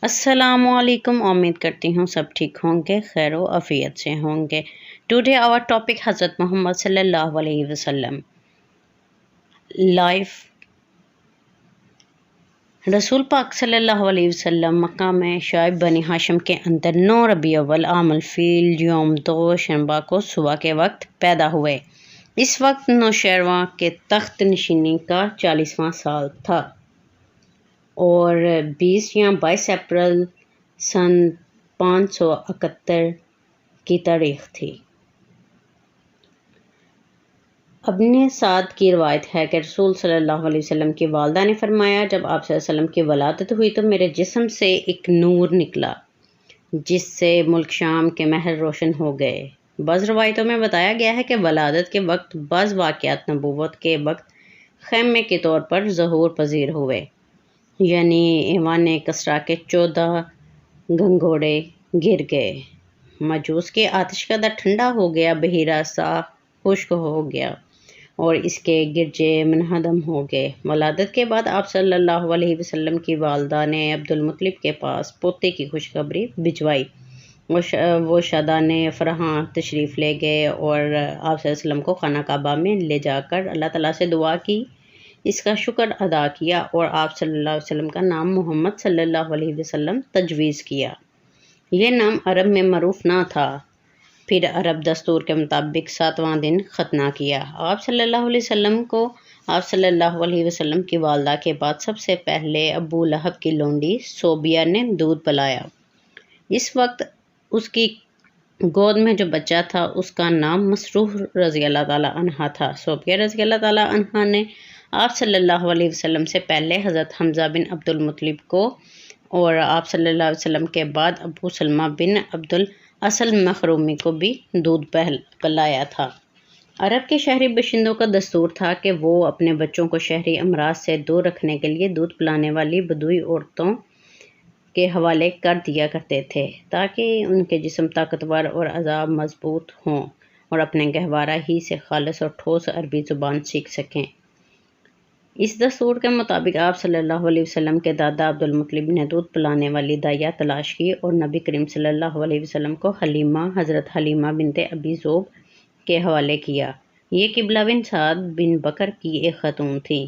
السلام علیکم، امید کرتی ہوں سب ٹھیک ہوں گے، خیر و عافیت سے ہوں گے۔ ٹوڈے آور ٹاپک حضرت محمد صلی اللہ علیہ وسلم لائف۔ رسول پاک صلی اللہ علیہ وسلم مکہ میں شعیب بنی ہاشم کے اندر 9 ربیع الاول عام الفیل یوم 2 شنبہ کو صبح کے وقت پیدا ہوئے۔ اس وقت نوشیروان کے تخت نشینی کا 40واں سال تھا اور 20 یا 22 اپریل سن 571 کی تاریخ تھی۔ ابن سعد کی روایت ہے کہ رسول صلی اللہ علیہ وسلم کی والدہ نے فرمایا، جب آپ صلی اللہ علیہ وسلم کی ولادت ہوئی تو میرے جسم سے ایک نور نکلا جس سے ملک شام کے محل روشن ہو گئے۔ بعض روایتوں میں بتایا گیا ہے کہ ولادت کے وقت بعض واقعات نبوت کے وقت خیمے کے طور پر ظہور پذیر ہوئے، یعنی ایوان کسریٰ کے 14 گنگوڑے گر گئے، مجوس کے آتش کا در ٹھنڈا ہو گیا، بحیرہ صاف خشک ہو گیا اور اس کے گرجے منہدم ہو گئے۔ ولادت کے بعد آپ صلی اللہ علیہ وسلم کی والدہ نے عبد المطلب کے پاس پوتے کی خوشخبری بھجوائی۔ وہ شادان فرحاں تشریف لے گئے اور آپ صلی اللہ علیہ وسلم کو خانہ کعبہ میں لے جا کر اللہ تعالیٰ سے دعا کی، اس کا شکر ادا کیا اور آپ صلی اللہ علیہ وسلم کا نام محمد صلی اللہ علیہ وسلم تجویز کیا۔ یہ نام عرب میں معروف نہ تھا۔ پھر عرب دستور کے مطابق 7واں دن ختنہ کیا۔ آپ صلی اللہ علیہ وسلم کو آپ صلی اللہ علیہ وسلم کی والدہ کے بعد سب سے پہلے ابو لہب کی لونڈی صوبیہ نے دودھ پلایا۔ اس وقت اس کی گود میں جو بچہ تھا اس کا نام مسروح رضی اللہ تعالیٰ عنہ تھا۔ صوبیہ رضی اللہ تعالیٰ عنہ نے آپ صلی اللہ علیہ وسلم سے پہلے حضرت حمزہ بن عبد المطلب کو اور آپ صلی اللہ علیہ وسلم کے بعد ابو سلمہ بن عبد الاصل مخرومی کو بھی دودھ پلایا تھا۔ عرب کے شہری باشندوں کا دستور تھا کہ وہ اپنے بچوں کو شہری امراض سے دور رکھنے کے لیے دودھ پلانے والی بدوی عورتوں کے حوالے کر دیا کرتے تھے تاکہ ان کے جسم طاقتور اور اعضاء مضبوط ہوں اور اپنے گہوارہ ہی سے خالص اور ٹھوس عربی زبان سیکھ سکیں۔ اس دستور کے مطابق آپ صلی اللہ علیہ وسلم کے دادا عبد المطلب نے دودھ پلانے والی دائیا تلاش کی اور نبی کریم صلی اللہ علیہ وسلم کو حضرت حلیمہ بنت ابی ذؤب کے حوالے کیا۔ یہ قبلہ بن سعد بن بکر کی ایک خاتون تھی۔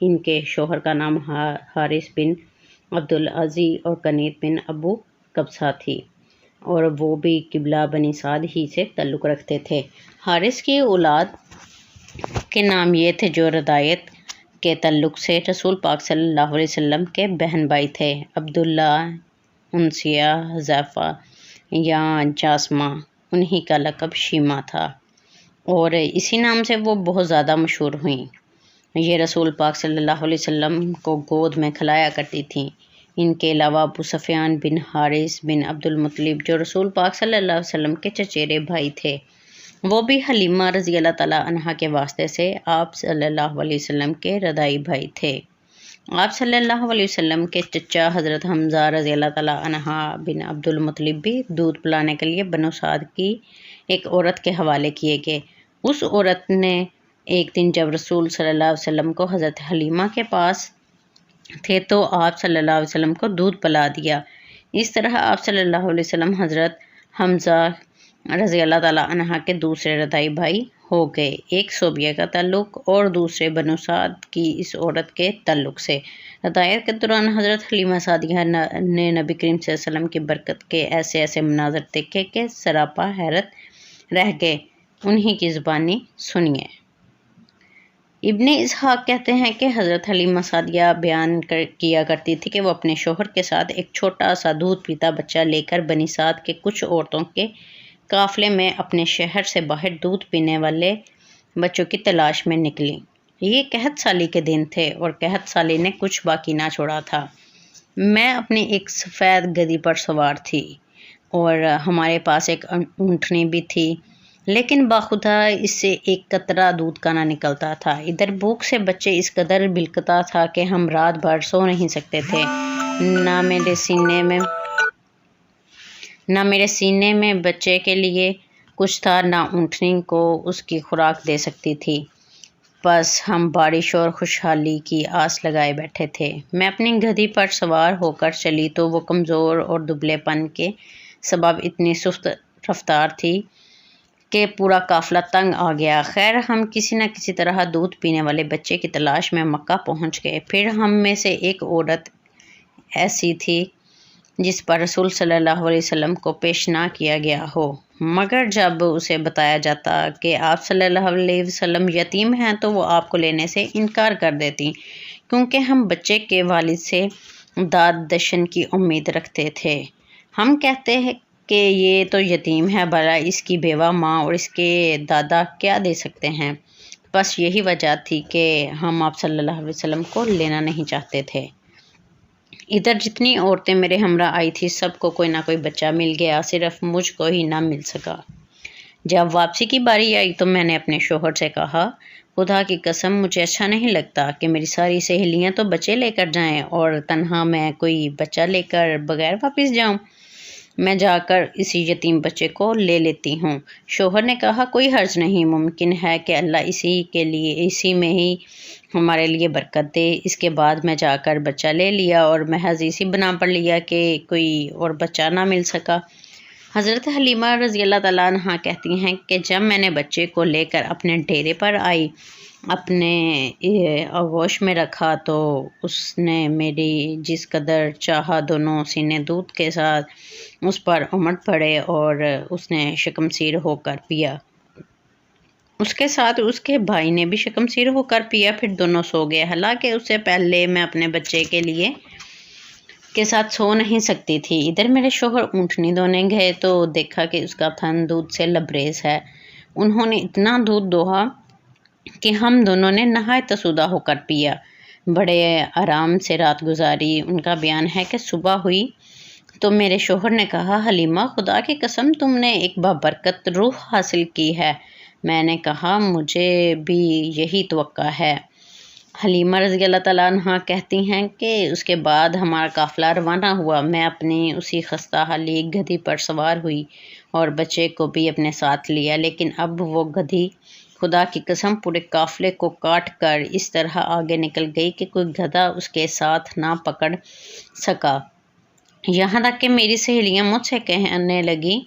ان کے شوہر کا نام حارث بن عبدالعزی اور کنیت بن ابو قبصہ تھی اور وہ بھی قبلہ بنی سعد ہی سے تعلق رکھتے تھے۔ حارث کی اولاد کے نام یہ تھے جو رضاعت کے تعلق سے رسول پاک صلی اللہ علیہ وسلم کے بہن بھائی تھے: عبداللہ، انسیہ، حذیفہ یا جاسمہ۔ انہی کا لقب شیمہ تھا اور اسی نام سے وہ بہت زیادہ مشہور ہوئیں۔ یہ رسول پاک صلی اللہ علیہ وسلم کو گود میں کھلایا کرتی تھیں۔ ان کے علاوہ ابو سفیان بن حارث بن عبد المطلب جو رسول پاک صلی اللہ علیہ وسلم کے چچیرے بھائی تھے، وہ بھی حلیمہ رضی اللہ تعالیٰ عنہا کے واسطے سے آپ صلی اللہ علیہ وسلم کے رضاعی بھائی تھے۔ آپ صلی اللہ علیہ وسلم کے چچا حضرت حمزہ رضی اللہ تعالیٰ عنہ بن عبد المطلب بھی دودھ پلانے کے لیے بنو سعد کی ایک عورت کے حوالے کیے گئے۔ اس عورت نے ایک دن جب رسول صلی اللہ علیہ وسلم کو حضرت حلیمہ کے پاس تھے تو آپ صلی اللہ علیہ وسلم کو دودھ پلا دیا۔ اس طرح آپ صلی اللہ علیہ وسلم حضرت حمزہ رضی اللہ تعالیٰ عنہ کے دوسرے رضاعی بھائی ہو گئے، ایک صوبیہ کا تعلق اور دوسرے بنو سعد کی اس عورت کے تعلق سے۔ رضاعت کے دوران حضرت حلیمہ سعدیہ نے نبی کریم صلی اللہ علیہ وسلم کی برکت کے ایسے ایسے مناظر دیکھے کہ سراپا حیرت رہ گئے۔ انہی کی زبانی سنیے۔ ابن اسحاق کہتے ہیں کہ حضرت حلیمہ سعدیہ بیان کیا کرتی تھی کہ وہ اپنے شوہر کے ساتھ ایک چھوٹا سا دودھ پیتا بچہ لے کر بنی سعد کے کچھ عورتوں کے قافلے میں اپنے شہر سے باہر دودھ پینے والے بچوں کی تلاش میں نکلیں۔ یہ قحط سالی کے دن تھے اور قحط سالی نے کچھ باقی نہ چھوڑا تھا۔ میں اپنی ایک سفید گدھی پر سوار تھی اور ہمارے پاس ایک اونٹنی بھی تھی، لیکن باخدا اس سے ایک قطرہ دودھ کا نہ نکلتا تھا۔ ادھر بھوک سے بچے اس قدر بلکتا تھا کہ ہم رات بھر سو نہیں سکتے تھے۔ نہ میرے سینے میں بچے کے لیے کچھ تھا، نہ اونٹنی کو اس کی خوراک دے سکتی تھی۔ بس ہم بارش اور خوشحالی کی آس لگائے بیٹھے تھے۔ میں اپنی گدھی پر سوار ہو کر چلی تو وہ کمزور اور دبلے پن کے سبب اتنی سست رفتار تھی کہ پورا قافلہ تنگ آ گیا۔ خیر ہم کسی نہ کسی طرح دودھ پینے والے بچے کی تلاش میں مکہ پہنچ گئے۔ پھر ہم میں سے ایک عورت ایسی تھی جس پر رسول صلی اللہ علیہ وسلم کو پیش نہ کیا گیا ہو، مگر جب اسے بتایا جاتا کہ آپ صلی اللہ علیہ وسلم یتیم ہیں تو وہ آپ کو لینے سے انکار کر دیتی، کیونکہ ہم بچے کے والد سے داد دشن کی امید رکھتے تھے۔ ہم کہتے ہیں کہ یہ تو یتیم ہے، بھلا اس کی بیوہ ماں اور اس کے دادا کیا دے سکتے ہیں؟ بس یہی وجہ تھی کہ ہم آپ صلی اللہ علیہ وسلم کو لینا نہیں چاہتے تھے۔ ادھر جتنی عورتیں میرے ہمراہ آئی تھی سب کو کوئی نہ کوئی بچہ مل گیا، صرف مجھ کو ہی نہ مل سکا۔ جب واپسی کی باری آئی تو میں نے اپنے شوہر سے کہا، خدا کی قسم مجھے اچھا نہیں لگتا کہ میری ساری سہیلیاں تو بچے لے کر جائیں اور تنہا میں کوئی بچہ لے کر بغیر واپس جاؤں۔ میں جا کر اسی یتیم بچے کو لے لیتی ہوں۔ شوہر نے کہا، کوئی حرج نہیں، ممکن ہے کہ اللہ اسی میں ہی ہمارے لیے برکت دے۔ اس کے بعد میں جا کر بچہ لے لیا اور محض اسی بنا پر لیا کہ کوئی اور بچہ نہ مل سکا۔ حضرت حلیمہ رضی اللہ تعالیٰ عنہا کہتی ہیں کہ جب میں نے بچے کو لے کر اپنے ڈیرے پر آئی، اپنے آغوش میں رکھا تو اس نے میری جس قدر چاہا دونوں سینے دودھ کے ساتھ اس پر امٹ پڑے اور اس نے شکمسیر ہو کر پیا۔ اس کے ساتھ اس کے بھائی نے بھی شکمسیر ہو کر پیا، پھر دونوں سو گئے۔ حالانکہ اس سے پہلے میں اپنے بچے کے ساتھ سو نہیں سکتی تھی۔ ادھر میرے شوہر اونٹنی دھونے گئے تو دیکھا کہ اس کا تھن دودھ سے لبریز ہے۔ انہوں نے اتنا دودھ دوہا کہ ہم دونوں نے نہایت آسودہ ہو کر پیا، بڑے آرام سے رات گزاری۔ ان کا بیان ہے کہ صبح ہوئی تو میرے شوہر نے کہا، حلیمہ خدا کی قسم تم نے ایک بابرکت روح حاصل کی ہے۔ میں نے کہا، مجھے بھی یہی توقع ہے۔ حلیمہ رضی اللہ تعالیٰ عنہا کہتی ہیں کہ اس کے بعد ہمارا قافلہ روانہ ہوا۔ میں اپنی اسی خستہ حالی گدھی پر سوار ہوئی اور بچے کو بھی اپنے ساتھ لیا، لیکن اب وہ گدھی خدا کی قسم پورے قافلے کو کاٹ کر اس طرح آگے نکل گئی کہ کوئی گدھا اس کے ساتھ نہ پکڑ سکا۔ یہاں تک کہ میری سہیلیاں مجھ سے کہنے لگیں،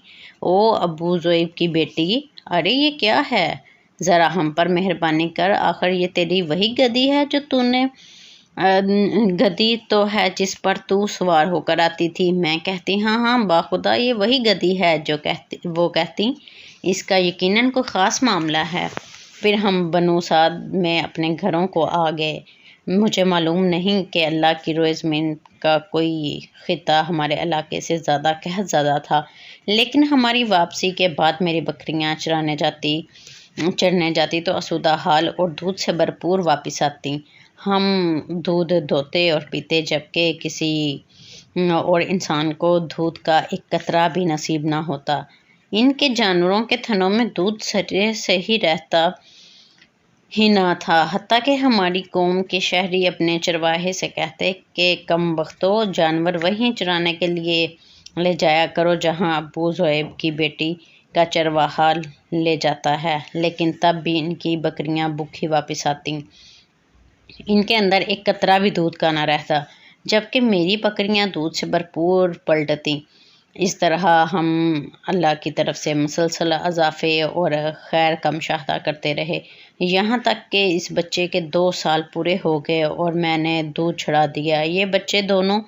او ابو ذؤیب کی بیٹی، ارے یہ کیا ہے، ذرا ہم پر مہربانی کر، آخر یہ تیری وہی گدھی ہے جو گدھی تو ہے جس پر تو سوار ہو کر آتی تھی۔ میں کہتی، ہاں باخدا یہ وہی گدھی ہے۔ وہ کہتی، اس کا یقیناً کوئی خاص معاملہ ہے۔ پھر ہم بنو سعد میں اپنے گھروں کو آ گئے۔ مجھے معلوم نہیں کہ اللہ کی روئے زمین کا کوئی خطہ ہمارے علاقے سے زیادہ قحط زدہ تھا، لیکن ہماری واپسی کے بعد میری بکریاں چرنے جاتی تو آسودہ حال اور دودھ سے بھرپور واپس آتی۔ ہم دودھ دھوتے اور پیتے، جبکہ کسی اور انسان کو دودھ کا ایک قطرہ بھی نصیب نہ ہوتا۔ ان کے جانوروں کے تھنوں میں دودھ سرے سے ہی رہتا ہی نہ تھا، حتیٰ کہ ہماری قوم کے شہری اپنے چرواہے سے کہتے کہ کم بختو، جانور وہیں چرانے کے لیے لے جایا کرو جہاں ابو ذؤیب کی بیٹی کا چرواہا لے جاتا ہے، لیکن تب بھی ان کی بکریاں بھوکھی واپس آتیں، ان کے اندر ایک قطرہ بھی دودھ کا نہ رہتا، جبکہ میری بکریاں دودھ سے بھرپور پلٹتیں۔ اس طرح ہم اللہ کی طرف سے مسلسل اضافے اور خیر کا مشاہدہ کرتے رہے، یہاں تک کہ اس بچے کے 2 سال پورے ہو گئے اور میں نے دودھ چھڑا دیا۔ یہ بچے دونوں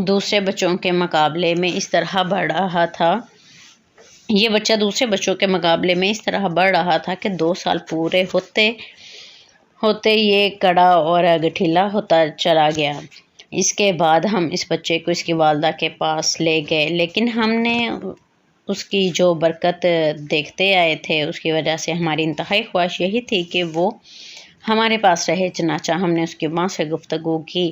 دوسرے بچوں کے مقابلے میں اس طرح بڑھ رہا تھا کہ 2 سال پورے ہوتے یہ کڑا اور گٹھیلا ہوتا چلا گیا۔ اس کے بعد ہم اس بچے کو اس کی والدہ کے پاس لے گئے، لیکن ہم نے اس کی جو برکت دیکھتے آئے تھے اس کی وجہ سے ہماری انتہائی خواہش یہی تھی کہ وہ ہمارے پاس رہے۔ چنانچہ ہم نے اس کی ماں سے گفتگو کی۔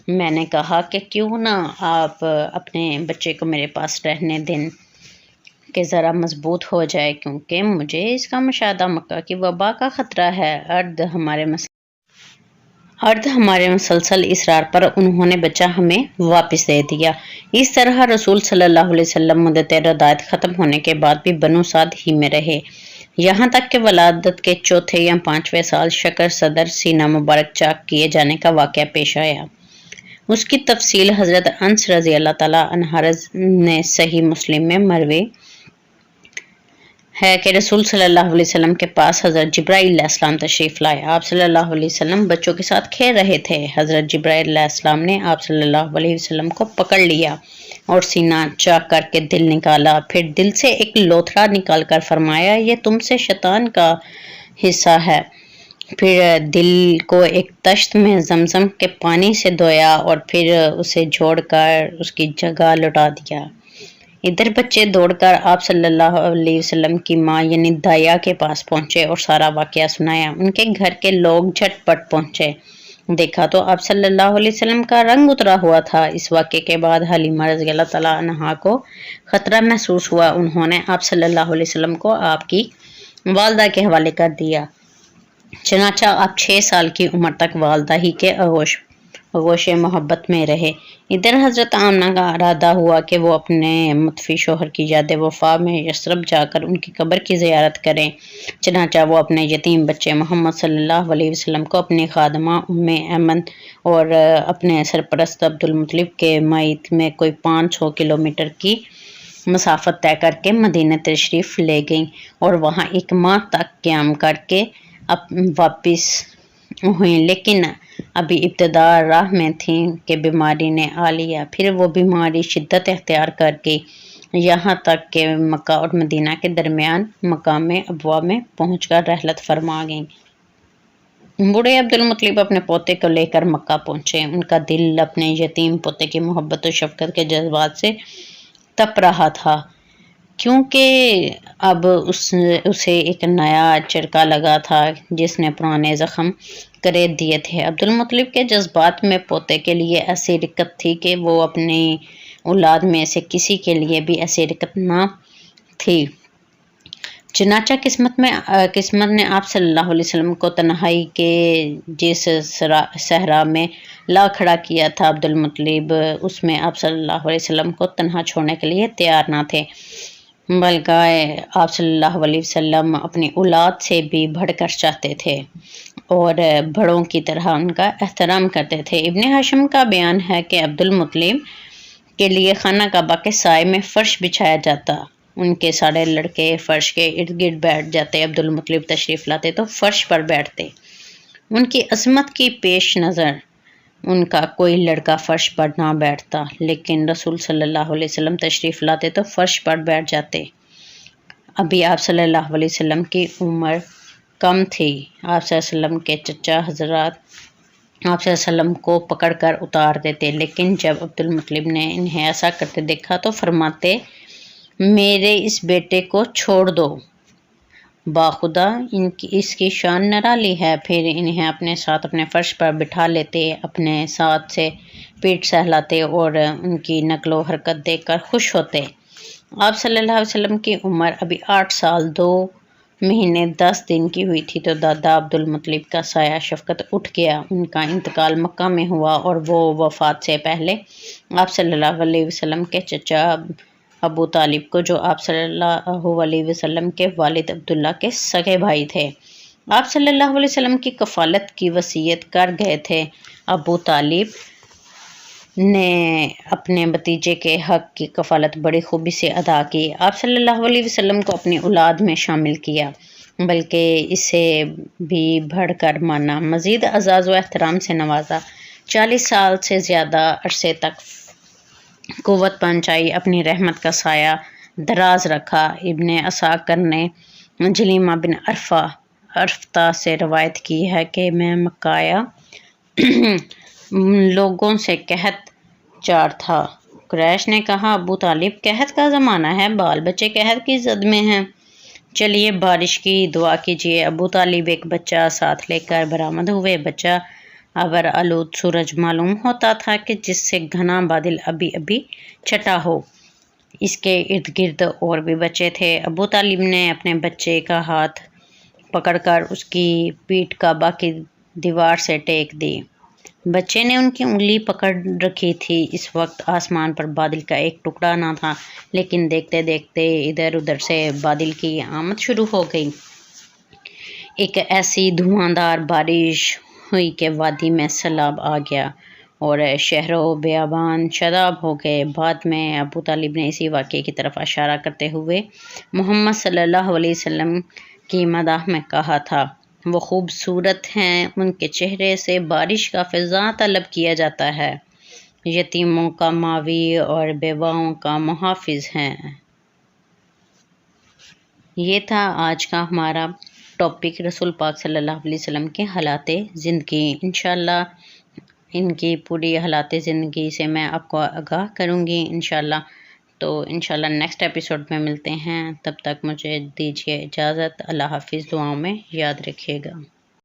میں نے کہا کہ کیوں نہ آپ اپنے بچے کو میرے پاس رہنے دیں کہ ذرا مضبوط ہو جائے، کیونکہ مجھے اس کا مشاہدہ مکہ کی وبا کا خطرہ ہے۔ ارد ہمارے مسلسل اصرار پر انہوں نے بچہ ہمیں واپس دے دیا۔ اس طرح رسول صلی اللہ علیہ وسلم مدت رضاعت ختم ہونے کے بعد بھی بنو سعد ہی میں رہے۔ یہاں تک کہ ولادت کے چوتھے یا پانچویں سال شکر صدر سینہ مبارک چاک کیے جانے کا واقعہ پیش آیا۔ اس کی تفصیل حضرت انس رضی اللہ تعالیٰ عنہ نے صحیح مسلم میں مروی ہے کہ رسول صلی اللہ علیہ وسلم کے پاس حضرت جبرائیل علیہ السلام تشریف لائے۔ آپ صلی اللہ علیہ وسلم بچوں کے ساتھ کھیل رہے تھے۔ حضرت جبرائیل علیہ السلام نے آپ صلی اللہ علیہ وسلم کو پکڑ لیا اور سینہ چاک کر کے دل نکالا، پھر دل سے ایک لوتھڑا نکال کر فرمایا یہ تم سے شیطان کا حصہ ہے۔ پھر دل کو ایک تشت میں زمزم کے پانی سے دھویا اور پھر اسے جوڑ کر اس کی جگہ لوٹا دیا۔ ادھر بچے دوڑ کر آپ صلی اللہ علیہ وسلم کی ماں یعنی دائیا کے پاس پہنچے اور سارا واقعہ سنایا۔ ان کے گھر کے لوگ جھٹ پٹ پہنچے، دیکھا تو آپ صلی اللہ علیہ وسلم کا رنگ اترا ہوا تھا۔ اس واقعے کے بعد حلیمہ رضی اللہ تعالیٰ عنہا کو خطرہ محسوس ہوا۔ انہوں نے آپ صلی اللہ علیہ وسلم کو آپ کی والدہ کے حوالے کر دیا۔ چنانچہ آپ 6 سال کی عمر تک والدہ ہی کے آغوش محبت میں رہے۔ ادھر حضرت آمنہ کا ارادہ ہوا کہ وہ اپنے متوفی شوہر کی یاد وفا میں یثرب جا کر ان کی قبر کی زیارت کریں۔ چنانچہ وہ اپنے یتیم بچے محمد صلی اللہ علیہ وسلم کو اپنی خادمہ ام ایمن اور اپنے سرپرست عبدالمطلب کے مائت میں کوئی 500 کلومیٹر کی مسافت طے کر کے مدینہ تشریف لے گئیں اور وہاں 1 ماہ تک قیام کر کے واپس ہوئیں، لیکن ابھی ابتدا راہ میں تھیں کہ بیماری نے آ لیا۔ پھر وہ بیماری شدت اختیار کر گئی، یہاں تک کہ مکہ اور مدینہ کے درمیان مقام ابوا میں پہنچ کر رحلت فرما گئیں۔ بوڑھے عبدالمطلب اپنے پوتے کو لے کر مکہ پہنچے۔ ان کا دل اپنے یتیم پوتے کی محبت و شفقت کے جذبات سے تپ رہا تھا، کیونکہ اب اسے ایک نیا چرکا لگا تھا جس نے پرانے زخم کریت دیے تھے۔ عبدالمطلب کے جذبات میں پوتے کے لیے ایسی رقت تھی کہ وہ اپنی اولاد میں سے کسی کے لیے بھی ایسی رقت نہ تھی۔ چنانچہ قسمت نے آپ صلی اللہ علیہ وسلم کو تنہائی کے جس صحرا میں لا کھڑا کیا تھا، عبدالمطلب اس میں آپ صلی اللہ علیہ وسلم کو تنہا چھوڑنے کے لیے تیار نہ تھے، بلکہ آپ صلی اللہ علیہ وسلم اپنی اولاد سے بھی بڑھ کر چاہتے تھے اور بڑوں کی طرح ان کا احترام کرتے تھے۔ ابن ہاشم کا بیان ہے کہ عبدالمطلب کے لیے خانہ کعبہ کے سائے میں فرش بچھایا جاتا، ان کے سارے لڑکے فرش کے ارد گرد بیٹھ جاتے، عبدالمطلب تشریف لاتے تو فرش پر بیٹھتے۔ ان کی عظمت کی پیش نظر ان کا کوئی لڑکا فرش پر نہ بیٹھتا، لیکن رسول صلی اللہ علیہ وسلم تشریف لاتے تو فرش پر بیٹھ جاتے۔ ابھی آپ صلی اللہ علیہ وسلم کی عمر کم تھی۔ آپ صلی اللہ علیہ وسلم کے چچا حضرات آپ صلی اللہ علیہ وسلم کو پکڑ کر اتار دیتے، لیکن جب عبدالمطلب نے انہیں ایسا کرتے دیکھا تو فرماتے میرے اس بیٹے کو چھوڑ دو، باخدا اس کی شان نرالی ہے۔ پھر انہیں اپنے ساتھ اپنے فرش پر بٹھا لیتے، اپنے ساتھ سے پیٹ سہلاتے اور ان کی نقل و حرکت دیکھ کر خوش ہوتے۔ آپ صلی اللہ علیہ وسلم کی عمر ابھی 8 سال 2 مہینے 10 دن کی ہوئی تھی تو دادا عبدالمطلب کا سایہ شفقت اٹھ گیا۔ ان کا انتقال مکہ میں ہوا اور وہ وفات سے پہلے آپ صلی اللہ علیہ وسلم کے چچا ابو طالب کو، جو آپ صلی اللہ علیہ وسلم کے والد عبداللہ کے سگے بھائی تھے، آپ صلی اللہ علیہ وسلم کی کفالت کی وصیت کر گئے تھے۔ ابو طالب نے اپنے بھتیجے کے حق کی کفالت بڑی خوبی سے ادا کی، آپ صلی اللہ علیہ وسلم کو اپنی اولاد میں شامل کیا، بلکہ اسے بھی بڑھ کر مانا، مزید اعزاز و احترام سے نوازا، 40 سال سے زیادہ عرصے تک قوت پہنچائی، اپنی رحمت کا سایہ دراز رکھا۔ ابن عساکر نے جلیمہ بن عرفتہ سے روایت کی ہے کہ میں مکہ آیا، لوگوں سے قحط چار تھا۔ قریش نے کہا ابو طالب قحط کا زمانہ ہے، بال بچے قحط کی زد میں ہیں، چلیے بارش کی دعا کیجیے۔ ابو طالب ایک بچہ ساتھ لے کر برآمد ہوئے۔ بچہ ابر آلود سورج معلوم ہوتا تھا کہ جس سے گھنا بادل ابھی ابھی چھٹا ہو۔ اس کے ارد گرد اور بھی بچے تھے۔ ابو طالب نے اپنے بچے کا ہاتھ پکڑ کر اس کی پیٹھ کعبہ کی دیوار سے ٹیک دی۔ بچے نے ان کی انگلی پکڑ رکھی تھی۔ اس وقت آسمان پر بادل کا ایک ٹکڑا نہ تھا، لیکن دیکھتے دیکھتے ادھر ادھر سے بادل کی آمد شروع ہو گئی۔ ایک ایسی دھواں دار بارش ہوئی کہ وادی میں سیلاب آ گیا اور شہر و بیابان شاداب ہو گئے۔ بعد میں ابو طالب نے اسی واقعے کی طرف اشارہ کرتے ہوئے محمد صلی اللہ علیہ وسلم کی مداح میں کہا تھا، وہ خوبصورت ہیں، ان کے چہرے سے بارش کا فیضاں طلب کیا جاتا ہے، یتیموں کا ماوی اور بیواؤں کا محافظ ہیں۔ یہ تھا آج کا ہمارا ٹاپک، رسول پاک صلی اللہ علیہ وسلم کے حالات زندگی۔ انشاءاللہ ان کی پوری حالات زندگی سے میں آپ کو آگاہ کروں گی انشاءاللہ۔ تو انشاءاللہ نیکسٹ ایپیسوڈ میں ملتے ہیں، تب تک مجھے دیجیے اجازت۔ اللہ حافظ، دعاؤں میں یاد رکھیے گا۔